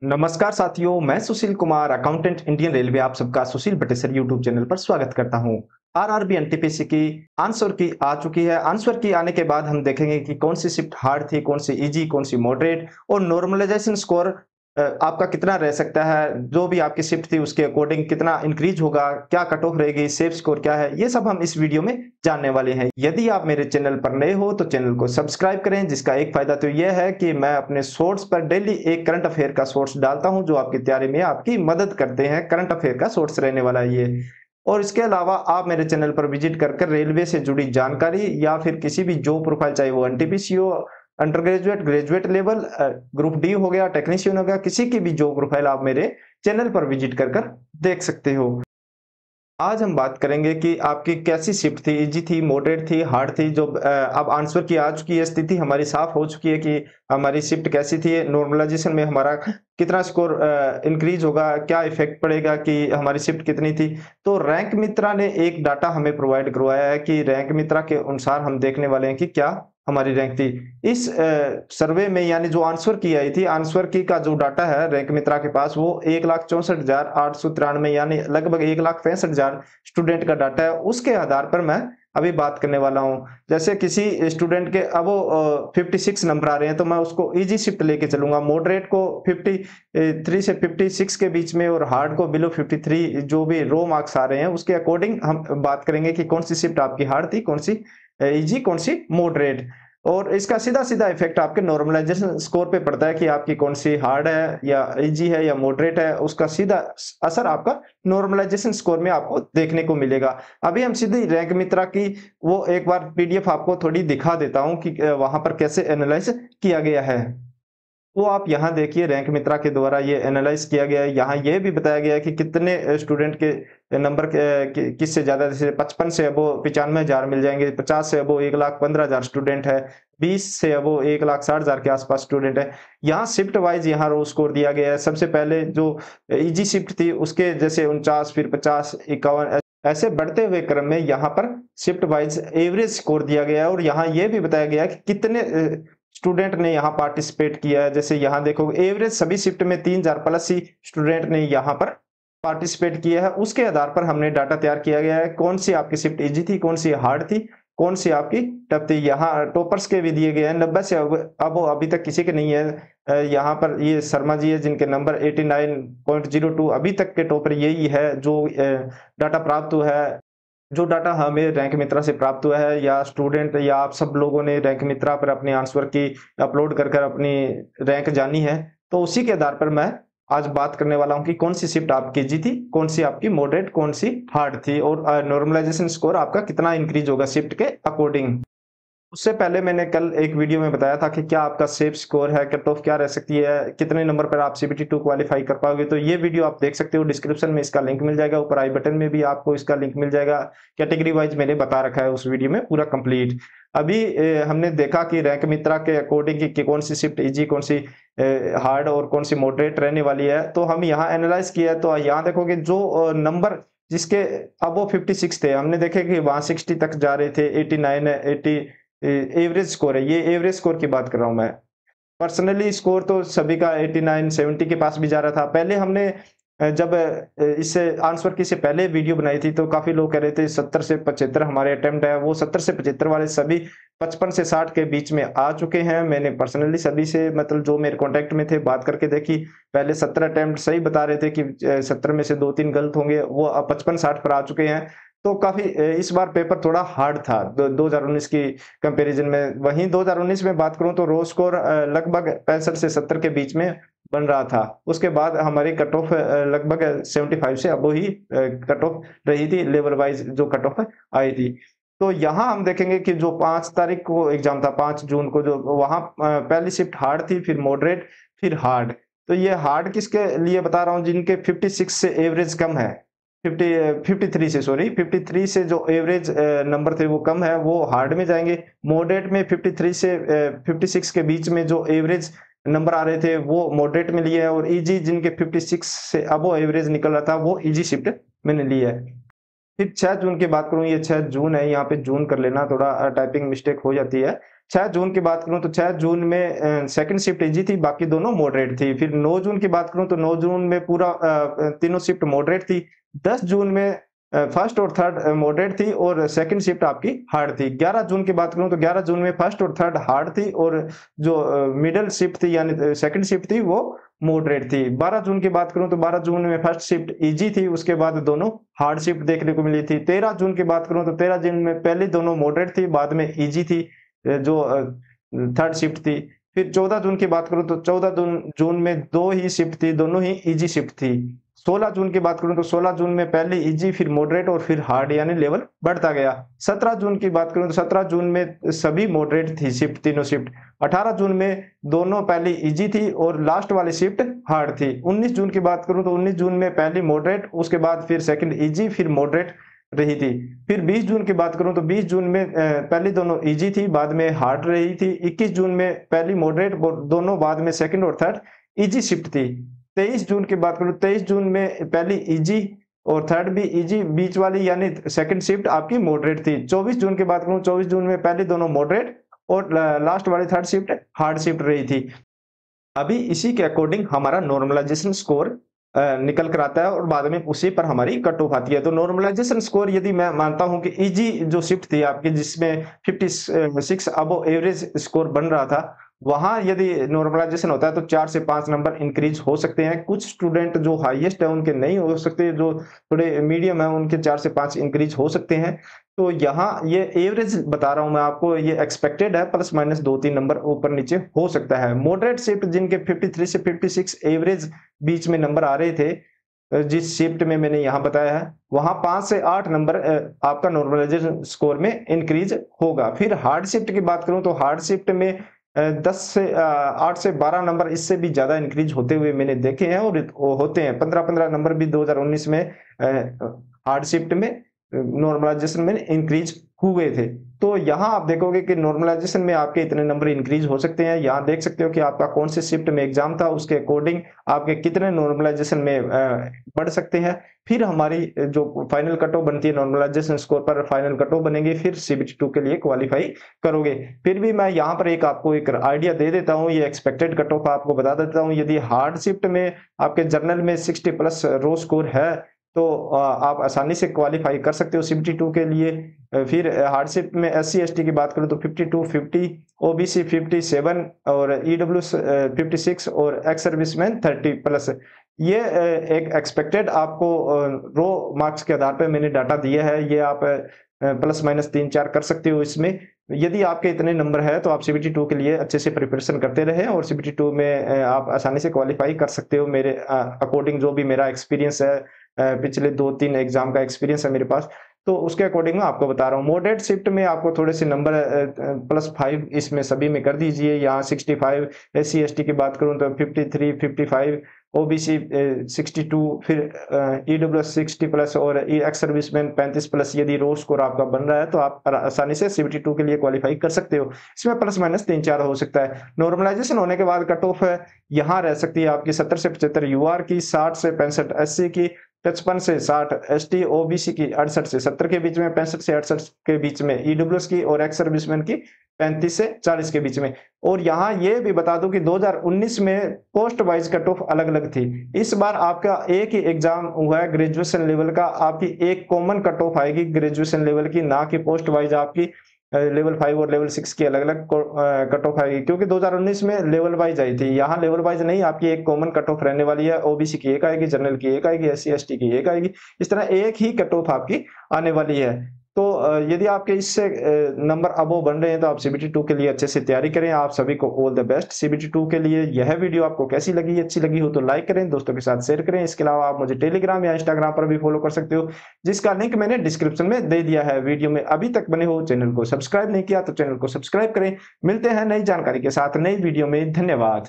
नमस्कार साथियों, मैं Sushil Kumar, accountant Indian railway आप सबका सुशील बटेसर यूट्यूब चैनल पर स्वागत करता हूं। आरआरबी एनटीपीसी की आंसर की आ चुकी है। आंसर की आने के बाद हम देखेंगे कि कौन सी शिफ्ट हार्ड थी, कौन सी इजी, कौन सी मॉडरेट और नॉर्मलाइजेशन स्कोर आपका कितना रह सकता है। जो भी आपकी शिफ्ट थी उसके अकॉर्डिंग कितना इंक्रीज होगा, क्या कट ऑफ रहेगी, सेफ स्कोर क्या है, ये सब हम इस वीडियो में जानने वाले हैं। यदि आप मेरे चैनल पर नए हो तो चैनल को सब्सक्राइब करें, जिसका एक फायदा तो यह है कि मैं अपने सोर्स पर डेली एक करंट अफेयर का सोर्स डालता हूं, जो आपकी तैयारी में आपकी मदद करते हैं। करंट अफेयर का सोर्स रहने वाला है ये। और इसके अलावा आप मेरे चैनल पर विजिट कर रेलवे से जुड़ी जानकारी या फिर किसी भी जॉब प्रोफाइल, चाहे वो एनटीपीसी हो, under graduate, graduate level, group D हो गया, टेक्नीशियन हो गया, किसी की भी जॉब प्रोफाइल आप मेरे चैनल पर विजिट कर देख सकते हो। आज हम बात करेंगे कि आपकी कैसी शिफ्ट थी, इजी थी, मॉडरेट थी, हार्ड थी। जो अब आंसर की आ चुकी है, स्थिति हमारी साफ हो चुकी है कि हमारी शिफ्ट कैसी थी, नॉर्मलाइजेशन में हमारा कितना स्कोर इंक्रीज होगा, क्या इफेक्ट पड़ेगा, कि हमारी शिफ्ट कितनी थी। तो रैंक मित्रा ने एक डाटा हमें प्रोवाइड करवाया है कि रैंक मित्रा के अनुसार हम देखने वाले हैं कि क्या हमारी रैंक थी। इस सर्वे में, यानी जो आंसर की आई थी, आंसर की का जो डाटा है रैंक मित्रा के पास, वो 1,64,893 यानी लगभग 1,65,000 स्टूडेंट का डाटा है। उसके आधार पर मैं अभी बात करने वाला हूँ। जैसे किसी स्टूडेंट के अब वो 56 नंबर आ रहे हैं, तो मैं उसको इजी शिफ्ट लेके चलूंगा। मॉडरेट को 53 से 56 के बीच में और हार्ड को बिलो 53, जो भी रो मार्क्स आ रहे हैं उसके अकॉर्डिंग हम बात करेंगे कि कौन सी शिफ्ट आपकी हार्ड थी, कौन सी इजी, कौन सी मॉडरेट। और इसका सीधा सीधा इफेक्ट आपके नॉर्मलाइजेशन स्कोर पे पड़ता है कि आपकी कौन सी हार्ड है या इजी है या मॉडरेट है। उसका सीधा असर आपका नॉर्मलाइजेशन स्कोर में आपको देखने को मिलेगा। अभी हम सीधी रैंक मित्रा की वो एक बार पीडीएफ आपको थोड़ी दिखा देता हूं कि वहां पर कैसे एनालाइज किया गया है। तो आप यहाँ देखिए, रैंक मित्रा के द्वारा ये एनालाइज किया गया है। यहाँ ये भी बताया गया है कि कितने स्टूडेंट के नंबर किस से ज्यादा, जैसे 55 से अबो 95,000 मिल जाएंगे, 50 से अबो 1,15,000 स्टूडेंट है, 20 से अबो 1,60,000 के आसपास स्टूडेंट है। यहाँ शिफ्ट वाइज यहाँ रो स्कोर दिया गया है। सबसे पहले जो इजी शिफ्ट थी उसके जैसे 49, फिर 50, 51, ऐसे बढ़ते हुए क्रम में यहाँ पर शिफ्ट वाइज एवरेज स्कोर दिया गया है। और यहाँ ये भी बताया गया है कि कितने स्टूडेंट ने यहाँ पार्टिसिपेट किया है। जैसे यहाँ देखो, एवरेज सभी शिफ्ट में 3,000 प्लस ही स्टूडेंट ने यहाँ पर पार्टिसिपेट किया है। उसके आधार पर हमने डाटा तैयार किया गया है, कौन सी आपकी शिफ्ट इजी थी, कौन सी हार्ड थी, कौन सी आपकी टफ थी। यहाँ टॉपर्स के भी दिए गए हैं। 90 से अब अभी तक किसी के नहीं है। यहाँ पर ये शर्मा जी है, जिनके नंबर 89.02 अभी तक के टॉपर यही है। जो डाटा प्राप्त हुआ है, जो डाटा हमें रैंक मित्रा से प्राप्त हुआ है, या स्टूडेंट या आप सब लोगों ने रैंक मित्रा पर अपने आंसर की अपलोड कर अपनी रैंक जानी है, तो उसी के आधार पर मैं आज बात करने वाला हूं कि कौन सी शिफ्ट आपकी जी थी, कौन सी आपकी मॉडरेट, कौन सी हार्ड थी, और नॉर्मलाइजेशन स्कोर आपका कितना इंक्रीज होगा शिफ्ट के अकॉर्डिंग। उससे पहले मैंने कल एक वीडियो में बताया था कि क्या आपका सेफ स्कोर है, कट ऑफ क्या रह सकती है, कितने नंबर पर आप सीबीटी 2 क्वालिफाई कर पाओगे। तो ये वीडियो आप देख सकते हो, डिस्क्रिप्शन में इसका लिंक मिल जाएगा, ऊपर आई बटन में भी आपको इसका लिंक मिल जाएगा। कैटेगरी वाइज मैंने बता रखा है उस वीडियो में पूरा कंप्लीट। अभी हमने देखा कि रैंक मित्रा के अकॉर्डिंग कि कौन सी शिफ्ट इजी, कौन सी हार्ड और कौन सी मॉडरेट रहने वाली है। तो हम यहाँ एनालाइज किया, तो यहाँ देखोगे जो नंबर जिसके अब वो 56 थे, हमने देखे कि वहां 60 तक जा रहे थे, 89 है, 80 एवरेज स्कोर है। ये एवरेज स्कोर की बात कर रहा हूं मैं। पर्सनली स्कोर तो सभी का 89 70 के पास भी जा रहा था। पहले हमने जब इससे आंसर की से पहले वीडियो बनाई थी, तो काफी लोग कह रहे थे 70 से 75 हमारे अटेम्प्ट है। वो 70 से 75 वाले सभी 55 से 60 के बीच में आ चुके हैं। मैंने पर्सनली सभी से, मतलब जो मेरे कांटेक्ट में थे, बात करके देखी। पहले 70 अटेम्प्ट सही बता रहे थे कि 70 में से 2-3 गलत होंगे, वो अब 55-60 पर आ चुके हैं। तो काफी इस बार पेपर थोड़ा हार्ड था 2019 की कंपैरिजन में। वहीं 2019 में बात करूं तो रो स्कोर लगभग 65 से 70 के बीच में बन रहा था। उसके बाद हमारी कट ऑफ लगभग 75 से अब ही कट ऑफ रही थी, लेवल वाइज जो कट ऑफ आई थी। तो यहाँ हम देखेंगे कि जो 5 तारीख को एग्जाम था, 5 जून को, जो वहां पहली शिफ्ट हार्ड थी, फिर मॉडरेट, फिर हार्ड। तो ये हार्ड किसके लिए बता रहा हूँ, जिनके 56 से एवरेज कम है, 53 से, सॉरी 53 से जो एवरेज नंबर थे वो कम है, वो हार्ड में जाएंगे। मॉडरेट में 53 से 56 के बीच में जो एवरेज नंबर आ रहे थे वो मॉडरेट में लिए है। और इजी, जिनके 56 से अब एवरेज निकल रहा था, वो इजी शिफ्ट मैंने ली है। फिर 6 जून की बात करूं, ये 6 जून है, यहाँ पे जून कर लेना, थोड़ा टाइपिंग मिस्टेक हो जाती है। 6 जून की बात करूँ तो 6 जून में सेकंड शिफ्ट इजी थी, बाकी दोनों मॉडरेट थी। फिर 9 जून की बात करूँ तो 9 जून में पूरा तीनों शिफ्ट मॉडरेट थी। 10 जून में फर्स्ट और थर्ड मॉडरेट थी और सेकंड शिफ्ट आपकी हार्ड थी। 11 जून की बात करूँ तो 11 जून में फर्स्ट और थर्ड हार्ड थी और जो मिडल शिफ्ट थी यानी सेकंड शिफ्ट थी वो मॉडरेट थी। 12 जून की बात करूँ तो 12 जून में फर्स्ट शिफ्ट इजी थी, उसके बाद दोनों हार्ड शिफ्ट देखने को मिली थी। 13 जून की बात करूँ तो 13 जून में पहले दोनों मॉडरेट थी, बाद में इजी थी जो थर्ड शिफ्ट थी। फिर 14 जून की बात करूँ तो 14 जून में 2 ही शिफ्ट थी, दोनों ही इजी शिफ्ट थी। 16 जून की बात करूँ तो 16 जून में पहले इजी फिर मॉडरेट और फिर हार्ड यानी लेवल बढ़ता गया। 17 जून की बात करूँ तो 17 जून में सभी मॉडरेट थी शिफ्ट, तीनों शिफ्ट। 18 जून में दोनों पहली इजी थी और लास्ट वाली शिफ्ट हार्ड थी। 19 जून की बात करूँ तो 19 जून में पहली मॉडरेट, उसके बाद फिर सेकंड इजी फिर मॉडरेट रही थी। फिर 20 जून की बात करूं तो 20 जून में पहली दोनों इजी थी, बाद में हार्ड रही थी। 21 जून में पहली मॉडरेट, दोनों बाद में सेकंड और थर्ड इजी शिफ्ट थी। 23 जून की बात करूं 23 जून में पहली इजी और थर्ड भी इजी, बीच वाली यानी सेकंड शिफ्ट आपकी मॉडरेट थी। 24 जून की बात करूं 24 जून में पहली दोनों मॉडरेट और लास्ट वाली थर्ड शिफ्ट हार्ड शिफ्ट रही थी। अभी इसी के अकॉर्डिंग हमारा नॉर्मलाइजेशन स्कोर निकल कर आता है और बाद में उसी पर हमारी कट ऑफ आती है। तो नॉर्मलाइजेशन स्कोर यदि मैं मानता हूं कि इजी जो शिफ्ट थी आपकी जिसमें 56 अबव एवरेज स्कोर बन रहा था, वहां यदि नॉर्मलाइजेशन होता है तो 4 से 5 नंबर इंक्रीज हो सकते हैं। कुछ स्टूडेंट जो हाईएस्ट है उनके नहीं हो सकते, जो थोड़े मीडियम है उनके 4 से 5 इंक्रीज हो सकते हैं। तो यहाँ ये एवरेज बता रहा हूं मैं आपको, ये एक्सपेक्टेड है, प्लस माइनस 2-3 नंबर ऊपर नीचे हो सकता है। मॉडरेट शिफ्ट जिनके 53 से 56 एवरेज बीच में नंबर आ रहे थे, जिस शिफ्ट में मैंने यहाँ बताया है, वहां 5 से 8 नंबर आपका नॉर्मलाइजेशन स्कोर में इंक्रीज होगा। फिर हार्ड शिफ्ट की बात करूं तो हार्ड शिफ्ट में 8 से 12 नंबर इससे भी ज्यादा इंक्रीज होते हुए मैंने देखे हैं और होते हैं। 15-15 नंबर भी 2019 में हार्ड शिफ्ट में नॉर्मलाइजेशन में इंक्रीज हुए थे। तो यहाँ आप देखोगे कि नॉर्मलाइजेशन में आपके इतने नंबर इंक्रीज हो सकते हैं। यहाँ देख सकते हो कि आपका कौन से शिफ्ट में एग्जाम था, उसके अकॉर्डिंग आपके कितने नॉर्मलाइजेशन में बढ़ सकते हैं। फिर हमारी जो फाइनल कट ऑफ बनती है नॉर्मलाइजेशन स्कोर पर फाइनल कट ऑफ बनेगी, फिर CBT 2 के लिए क्वालिफाई करोगे। फिर भी मैं यहाँ पर आपको एक आइडिया दे देता हूँ, ये एक्सपेक्टेड कट ऑफ आपको बता देता हूँ। यदि हार्ड शिफ्ट में आपके जर्नल में 60 प्लस रो स्कोर है तो आप आसानी से क्वालिफाई कर सकते हो CBT 2 के लिए। फिर हार्ड शिफ्ट में SC ST की बात करूं तो 52, 50, OBC 57 और EWS 56 और एक्स सर्विसमैन 30 प्लस। ये एक एक्सपेक्टेड आपको रो मार्क्स के आधार पर मैंने डाटा दिया है, ये आप प्लस माइनस 3-4 कर सकते हो इसमें। यदि आपके इतने नंबर है तो आप CBT 2 के लिए अच्छे से प्रिपरेशन करते रहे और CBT 2 में आप आसानी से क्वालिफाई कर सकते हो। मेरे अकॉर्डिंग जो भी मेरा एक्सपीरियंस है, पिछले 2-3 एग्जाम का एक्सपीरियंस है मेरे पास, तो उसके अकॉर्डिंग मैं आपको बता रहा हूँ। मॉडरेट शिफ्ट में आपको थोड़े से नंबर +5 इसमें सभी में कर दीजिए। यहाँ 65, SC ST की बात करूँ तो 53, 55, OBC 62, फिर EWS 60 प्लस और एक्स सर्विसमैन 35 प्लस। यदि रो स्कोर आपका बन रहा है तो आप आसानी से CBT 2 के लिए क्वालिफाई कर सकते हो। इसमें प्लस माइनस 3-4 हो सकता है। नॉर्मलाइजेशन होने के बाद कट ऑफ है यहाँ रह सकती है आपकी 70 से 75 UR की, 60 से 65 SC की, 55 से 60 ST, OBC की 68 से 70 के बीच में, 65 से 68 के बीच में EWS की और एक्स सर्विसमैन की 35 से 40 के बीच में। और यहाँ ये भी बता दूं कि 2019 में पोस्ट वाइज कट ऑफ अलग अलग थी। इस बार आपका एक ही एग्जाम हुआ है ग्रेजुएशन लेवल का, आपकी एक कॉमन कट ऑफ आएगी ग्रेजुएशन लेवल की, ना कि पोस्ट वाइज आपकी लेवल 5 और लेवल 6 की अलग अलग कट ऑफ आएगी। क्योंकि 2019 में लेवल वाइज आई थी, यहाँ लेवल वाइज नहीं, आपकी एक कॉमन कट ऑफ रहने वाली है। OBC की एक आएगी, जनरल की एक आएगी, SC ST की एक आएगी। इस तरह एक ही कट ऑफ आपकी आने वाली है। तो यदि आपके इससे नंबर अबव बन रहे हैं तो आप CBT 2 के लिए अच्छे से तैयारी करें। आप सभी को ऑल द बेस्ट CBT 2 के लिए। यह वीडियो आपको कैसी लगी, अच्छी लगी हो तो लाइक करें, दोस्तों के साथ शेयर करें। इसके अलावा आप मुझे टेलीग्राम या इंस्टाग्राम पर भी फॉलो कर सकते हो, जिसका लिंक मैंने डिस्क्रिप्शन में दे दिया है। वीडियो में अभी तक बने हो, चैनल को सब्सक्राइब नहीं किया तो चैनल को सब्सक्राइब करें। मिलते हैं नई जानकारी के साथ नई वीडियो में। धन्यवाद।